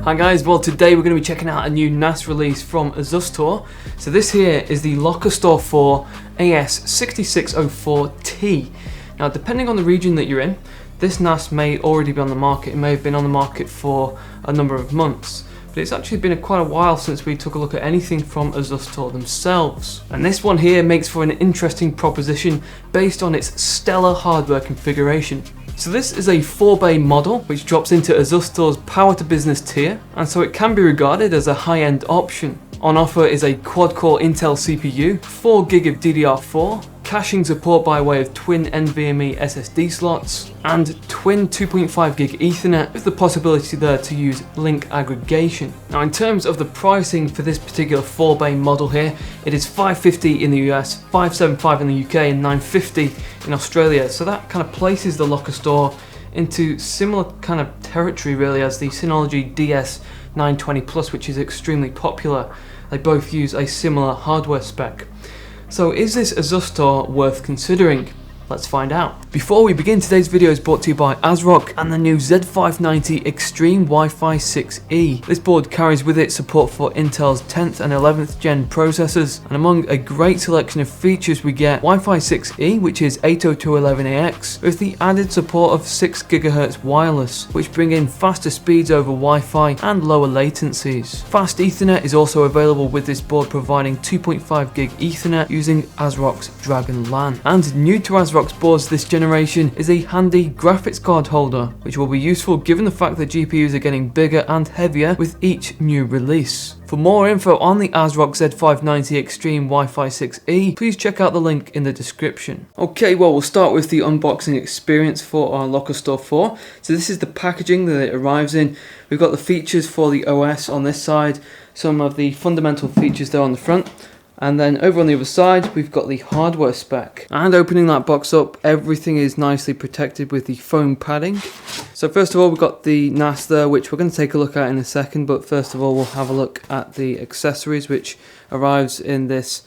Hi guys, well today we're going to be checking out a new NAS release from Asustor. So this here is the Lockerstor4 AS6604T. Now depending on the region that you're in, this NAS may already be on the market. It may have been on the market for a number of months. But it's actually been quite a while since we took a look at anything from Asustor themselves. And this one here makes for an interesting proposition based on its stellar hardware configuration. So this is a 4-bay model which drops into Asustor's power to business tier, and so it can be regarded as a high-end option. On offer is a quad-core Intel CPU, 4GB of DDR4, caching support by way of twin NVMe SSD slots, and twin 2.5GB Ethernet with the possibility there to use link aggregation. Now in terms of the pricing for this particular 4-bay model here, it is $550 in the US, $575 in the UK and $950 in Australia. So that kind of places the Lockerstor into similar kind of territory really as the Synology DS920 Plus, which is extremely popular. They both use a similar hardware spec. So is this Asustor worth considering? Let's find out. Before we begin, today's video is brought to you by ASRock and the new Z590 Extreme Wi-Fi 6E. This board carries with it support for Intel's 10th and 11th gen processors, and among a great selection of features we get Wi-Fi 6E, which is 802.11ax, with the added support of 6 GHz wireless, which bring in faster speeds over Wi-Fi and lower latencies. Fast Ethernet is also available with this board, providing 2.5GB Ethernet using ASRock's Dragon LAN. And new to ASRock's boards this generation is a handy graphics card holder, which will be useful given the fact that GPUs are getting bigger and heavier with each new release. For more info on the ASRock Z590 Extreme Wi-Fi 6E, please check out the link in the description. Okay, well we'll start with the unboxing experience for our Lockerstor4. So this is the packaging that it arrives in. We've got the features for the OS on this side, some of the fundamental features there on the front. And then over on the other side, we've got the hardware spec. And opening that box up, everything is nicely protected with the foam padding. So first of all, we've got the NAS there, which we're going to take a look at in a second. But first of all, we'll have a look at the accessories, which arrives in this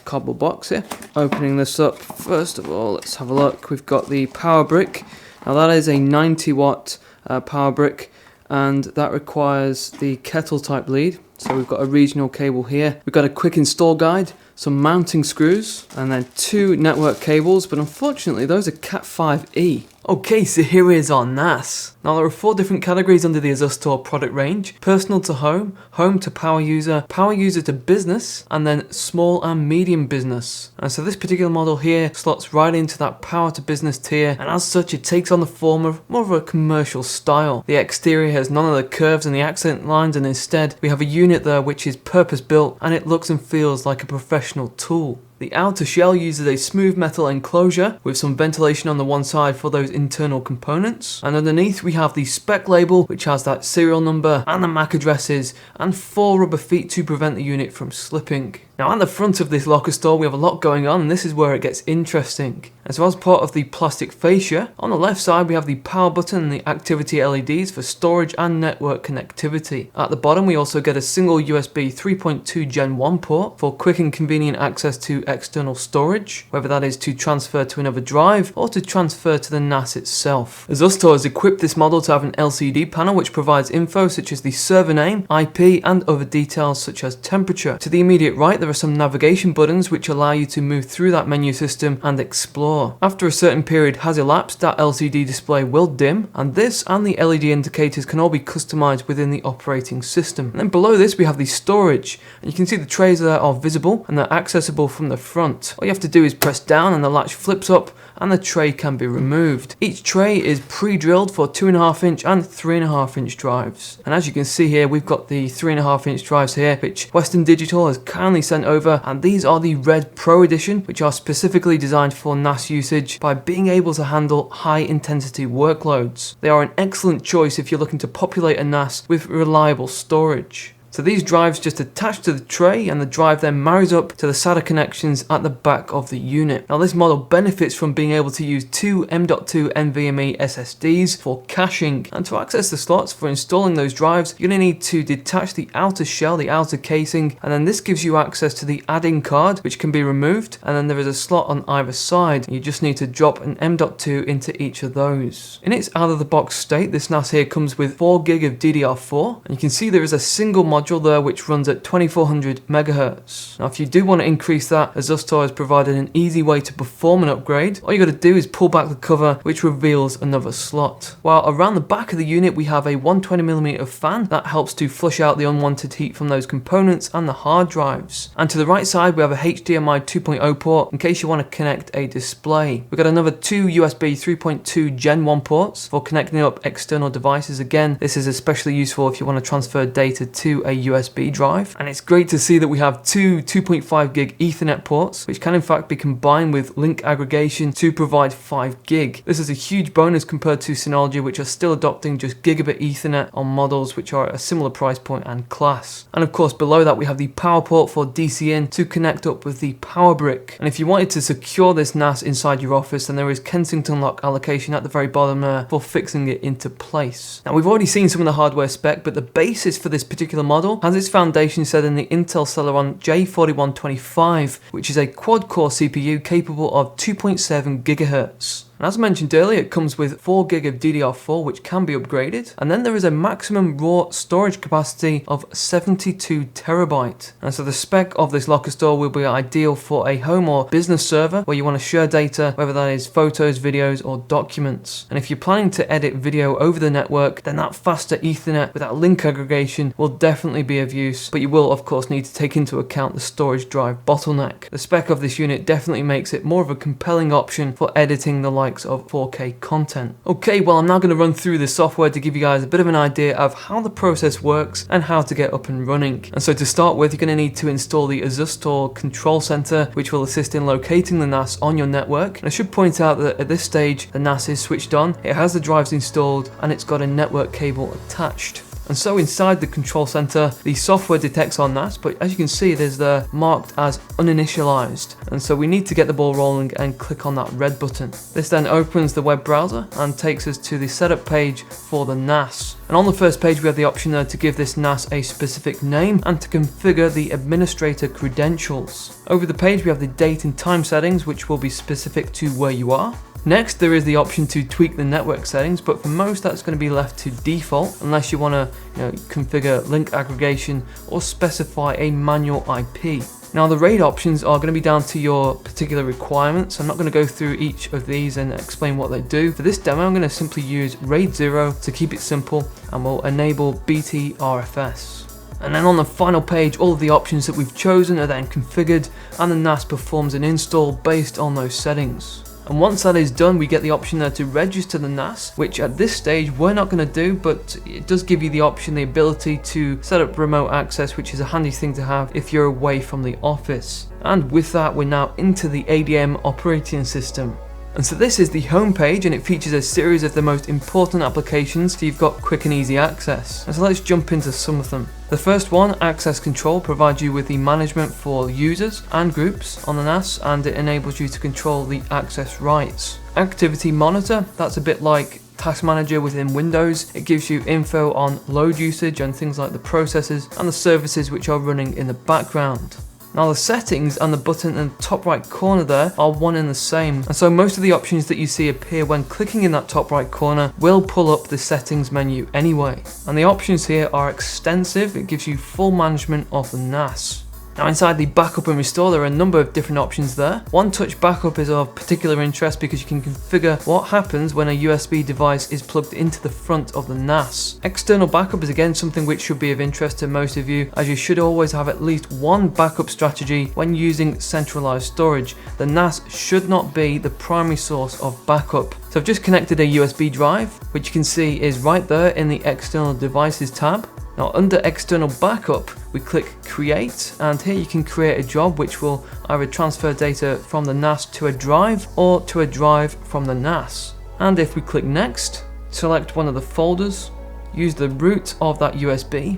cardboard box here. Opening this up, first of all, let's have a look. We've got the power brick. Now that is a 90-watt power brick, and that requires the kettle type lead. So we've got a regional cable here, we've got a quick install guide, some mounting screws, and then 2 network cables, but unfortunately those are Cat5e. Okay, so here is our NAS. Now there are 4 different categories under the Asustor product range: personal to home, home to power user to business, and then small and medium business. And so this particular model here slots right into that power to business tier, and as such it takes on the form of more of a commercial style. The exterior has none of the curves and the accent lines, and instead we have a unit there which is purpose built, and it looks and feels like a professional tool. The outer shell uses a smooth metal enclosure with some ventilation on the one side for those internal components, and underneath we have the spec label, which has that serial number and the MAC addresses, and 4 rubber feet to prevent the unit from slipping. Now at the front of this Lockerstor we have a lot going on, and this is where it gets interesting. And so as part of the plastic fascia, on the left side we have the power button and the activity LEDs for storage and network connectivity. At the bottom we also get a single USB 3.2 Gen 1 port for quick and convenient access to external storage, whether that is to transfer to another drive or to transfer to the NAS itself. Asustor has equipped this model to have an LCD panel which provides info such as the server name, IP, and other details such as temperature. To the immediate right there are some navigation buttons which allow you to move through that menu system and explore. After a certain period has elapsed, that LCD display will dim, and this and the LED indicators can all be customized within the operating system. And then below this we have the storage, and you can see the trays there are visible and they're accessible from the front. All you have to do is press down and the latch flips up and the tray can be removed. Each tray is pre-drilled for 2.5-inch and 3.5-inch drives. And as you can see here, we've got the 3.5-inch drives here, which Western Digital has kindly sent over, and these are the Red Pro Edition, which are specifically designed for NAS usage by being able to handle high-intensity workloads. They are an excellent choice if you're looking to populate a NAS with reliable storage. So these drives just attach to the tray, and the drive then marries up to the SATA connections at the back of the unit. Now this model benefits from being able to use two M.2 NVMe SSDs for caching, and to access the slots for installing those drives, you're going to need to detach the outer shell, the outer casing, and then this gives you access to the add-in card, which can be removed, and then there is a slot on either side. You just need to drop an M.2 into each of those. In its out-of-the-box state, this NAS here comes with 4 GB of DDR4, and you can see there is a single module there which runs at 2400 MHz. Now if you do want to increase that, Asustor has provided an easy way to perform an upgrade. All you got to do is pull back the cover, which reveals another slot. While around the back of the unit we have a 120mm fan that helps to flush out the unwanted heat from those components and the hard drives. And to the right side we have a HDMI 2.0 port in case you want to connect a display. We've got another 2 USB 3.2 Gen 1 ports for connecting up external devices. Again, this is especially useful if you want to transfer data to a USB drive. And it's great to see that we have two 2.5 gig Ethernet ports, which can in fact be combined with link aggregation to provide 5 gig. This is a huge bonus compared to Synology, which are still adopting just gigabit Ethernet on models which are at a similar price point and class. And of course below that we have the power port for DC in to connect up with the power brick. And if you wanted to secure this NAS inside your office, then there is Kensington lock allocation at the very bottom there for fixing it into place. Now we've already seen some of the hardware spec, but the basis for this particular model has its foundation set in the Intel Celeron J4125, which is a quad-core CPU capable of 2.7 GHz. And as I mentioned earlier, it comes with 4 GB of DDR4, which can be upgraded, and then there is a maximum raw storage capacity of 72 TB. And so the spec of this Lockerstor will be ideal for a home or business server where you want to share data, whether that is photos, videos, or documents. And if you're planning to edit video over the network, then that faster Ethernet with that link aggregation will definitely be of use, but you will of course need to take into account the storage drive bottleneck. The spec of this unit definitely makes it more of a compelling option for editing the likes of 4K content. Okay, well I'm now going to run through the software to give you guys a bit of an idea of how the process works and how to get up and running. And so to start with, you're going to need to install the Asustor Control Center, which will assist in locating the NAS on your network. And I should point out that at this stage the NAS is switched on, it has the drives installed, and it's got a network cable attached. And so inside the control center, the software detects our NAS, but as you can see, it is there marked as uninitialized. And so we need to get the ball rolling and click on that red button. This then opens the web browser and takes us to the setup page for the NAS. And on the first page, we have the option there to give this NAS a specific name and to configure the administrator credentials. Over the page, we have the date and time settings, which will be specific to where you are. Next, there is the option to tweak the network settings, but for most that's going to be left to default unless you want to configure link aggregation or specify a manual IP. Now the RAID options are going to be down to your particular requirements. I'm not going to go through each of these and explain what they do. For this demo, I'm going to simply use RAID 0 to keep it simple, and we'll enable BTRFS. And then on the final page, all of the options that we've chosen are then configured, and the NAS performs an install based on those settings. And once that is done, we get the option there to register the NAS, which at this stage we're not going to do, but it does give you the option, the ability to set up remote access, which is a handy thing to have if you're away from the office. And with that, we're now into the ADM operating system. And so this is the home page, and it features a series of the most important applications so you've got quick and easy access. And so let's jump into some of them. The first one, Access Control, provides you with the management for users and groups on the NAS, and it enables you to control the access rights. Activity Monitor, that's a bit like Task Manager within Windows. It gives you info on load usage and things like the processes and the services which are running in the background. Now the settings and the button in the top right corner there are one and the same, and so most of the options that you see appear when clicking in that top right corner will pull up the settings menu anyway. And the options here are extensive, it gives you full management of the NAS. Now inside the backup and restore, there are a number of different options there. One touch backup is of particular interest because you can configure what happens when a USB device is plugged into the front of the NAS. External backup is again something which should be of interest to most of you, as you should always have at least one backup strategy when using centralized storage. The NAS should not be the primary source of backup. So I've just connected a USB drive, which you can see is right there in the external devices tab. Now under external backup, we click create, and here you can create a job which will either transfer data from the NAS to a drive or to a drive from the NAS. And if we click next, select one of the folders, use the root of that USB,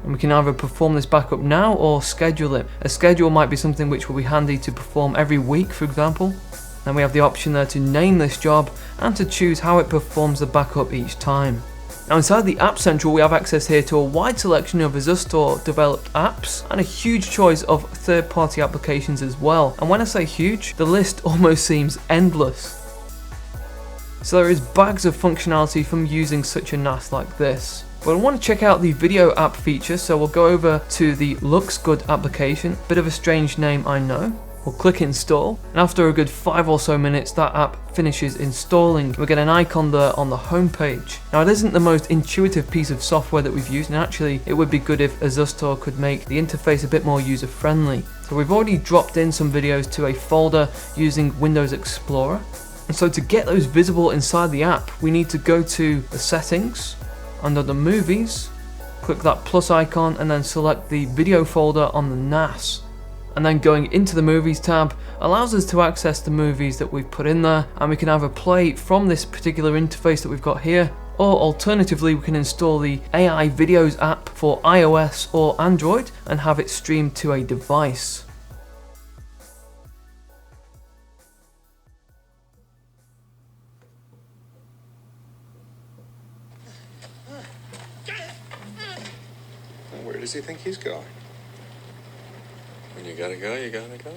And we can either perform this backup now or schedule it. A schedule might be something which will be handy to perform every week, for example. Then we have the option there to name this job and to choose how it performs the backup each time. Now inside the App Central we have access here to a wide selection of Asustor developed apps and a huge choice of third-party applications as well. And when I say huge, the list almost seems endless. So there is bags of functionality from using such a NAS like this. But I want to check out the video app feature, so we'll go over to the Looks application. Bit of a strange name, I know. We'll click install, and after a good 5 or so minutes that app finishes installing. We get an icon there on the home page. Now it isn't the most intuitive piece of software that we've used, and actually it would be good if Asustor could make the interface a bit more user friendly. So we've already dropped in some videos to a folder using Windows Explorer. And so to get those visible inside the app, we need to go to the settings, under the movies, click that plus icon and then select the video folder on the NAS. And then going into the movies tab allows us to access the movies that we've put in there, and we can either play from this particular interface that we've got here, or alternatively we can install the AI Videos app for iOS or Android and have it streamed to a device. Where does he think he's going? When you gotta go, you gotta go.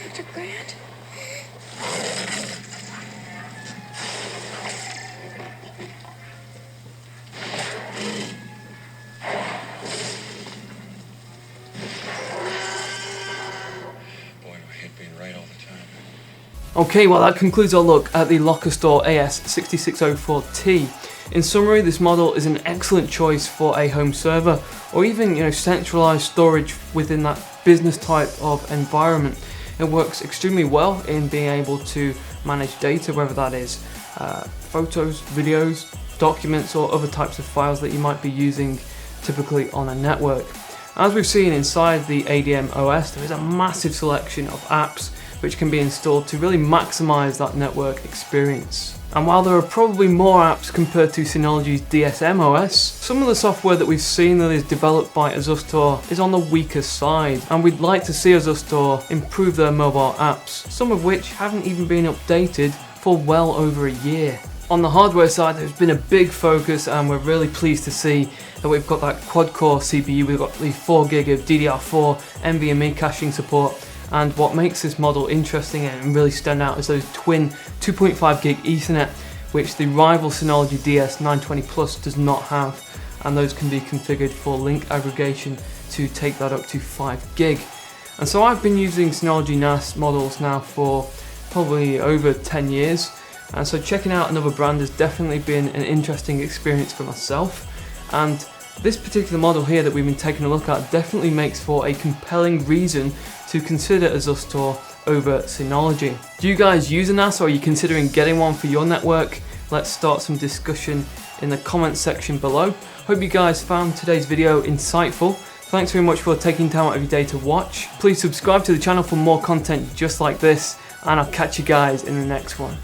Dr. Grant? Okay, well that concludes our look at the Lockerstor AS6604T. In summary, this model is an excellent choice for a home server or even centralized storage within that business type of environment. It works extremely well in being able to manage data, whether that is photos, videos, documents or other types of files that you might be using typically on a network. As we've seen inside the ADM OS, there is a massive selection of apps which can be installed to really maximize that network experience. And while there are probably more apps compared to Synology's DSM OS, some of the software that we've seen that is developed by Asustor is on the weaker side, and we'd like to see Asustor improve their mobile apps, some of which haven't even been updated for well over a year. On the hardware side, there's been a big focus, and we're really pleased to see that we've got that quad-core CPU, we've got the 4GB of DDR4 NVMe caching support, and what makes this model interesting and really stand out is those twin 2.5GB Ethernet, which the rival Synology DS920 Plus does not have, and those can be configured for link aggregation to take that up to 5GB. And so I've been using Synology NAS models now for probably over 10 years, and so checking out another brand has definitely been an interesting experience for myself. And this particular model here that we've been taking a look at definitely makes for a compelling reason to consider Asustor over Synology. Do you guys use a NAS, or are you considering getting one for your network? Let's start some discussion in the comments section below. Hope you guys found today's video insightful. Thanks very much for taking time out of your day to watch. Please subscribe to the channel for more content just like this, and I'll catch you guys in the next one.